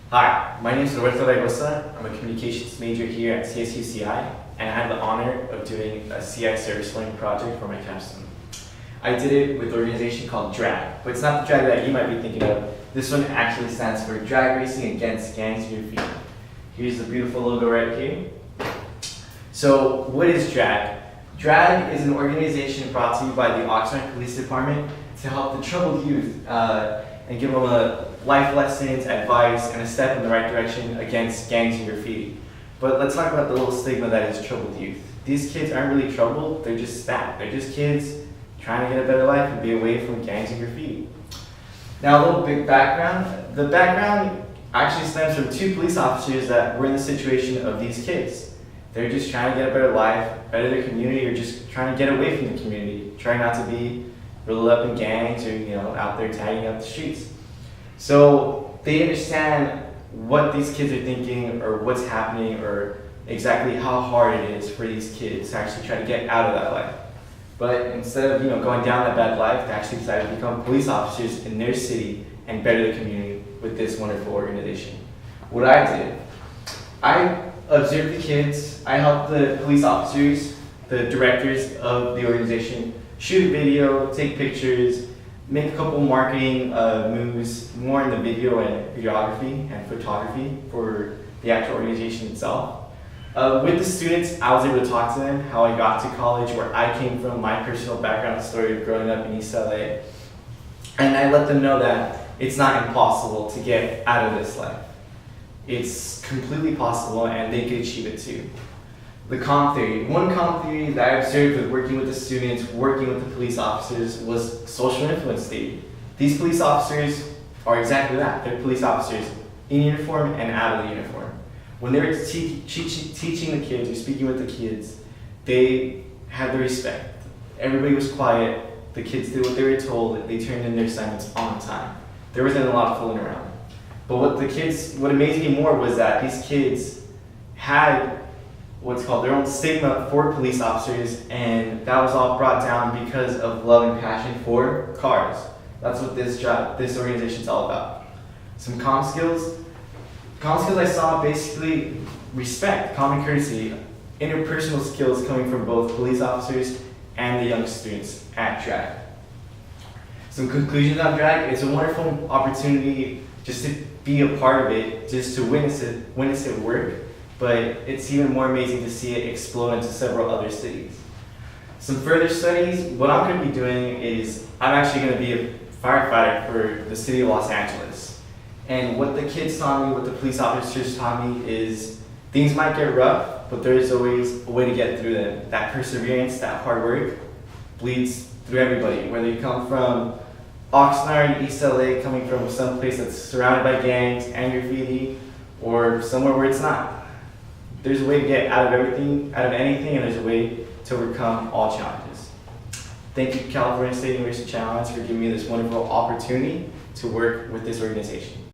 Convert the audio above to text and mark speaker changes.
Speaker 1: Hi, my name is Roberto Raigosa. I'm a communications major here at CSUCI, and I have the honor of doing a CI service learning project for my capstone. I did it with an organization called DRAG, but it's not the drag that you might be thinking of. This one actually stands for Drag Racing Against Gangs in Your Feet. Here's the beautiful logo right here. So what is DRAG? DRAG is an organization brought to you by the Oxnard Police Department to help the troubled youth and give them life lessons, advice, and a step in the right direction against gangs and graffiti. But let's talk about the little stigma that is troubled youth. These kids aren't really troubled, they're just that. They're just kids trying to get a better life and be away from gangs and graffiti. Now a little big background. The background actually stems from two police officers that were in the situation of these kids. They're just trying to get a better life, better their community, or just trying to get away from the community, trying not to be rolled up in gangs or out there tagging up the streets. So they understand what these kids are thinking or what's happening or exactly how hard it is for these kids to actually try to get out of that life. But instead of going down that bad life, they actually decided to become police officers in their city and better the community with this wonderful organization. What I did, I observed the kids, I helped the police officers, the directors of the organization, shoot a video, take pictures, make a couple marketing moves, more in the video and videography and photography for the actual organization itself. With the students, I was able to talk to them, how I got to college, where I came from, my personal background story of growing up in East LA. And I let them know that it's not impossible to get out of this life. It's completely possible and they could achieve it too. The common theory. One common theory that I observed with working with the students, working with the police officers, was social influence theory. These police officers are exactly that. They're police officers in uniform and out of the uniform. When they were teaching the kids or speaking with the kids, they had the respect. Everybody was quiet. The kids did what they were told. They turned in their assignments on time. There wasn't a lot of fooling around. But what amazed me more was that these kids had what's called their own stigma for police officers, and that was all brought down because of love and passion for cars. That's what this organization is all about. Some comm skills. Comm skills I saw basically respect, common courtesy, interpersonal skills coming from both police officers and the young students at DRAG. Some conclusions on DRAG. It's a wonderful opportunity just to be a part of it, just to witness it work. But it's even more amazing to see it explode into several other cities. Some further studies, what I'm going to be doing is I'm actually going to be a firefighter for the city of Los Angeles. And what the kids taught me, what the police officers taught me is things might get rough, but there's always a way to get through them. That perseverance, that hard work bleeds through everybody, whether you come from Oxnard, East LA, coming from some place that's surrounded by gangs and graffiti, or somewhere where it's not. There's a way to get out of anything, and there's a way to overcome all challenges. Thank you, California State University Challenge, for giving me this wonderful opportunity to work with this organization.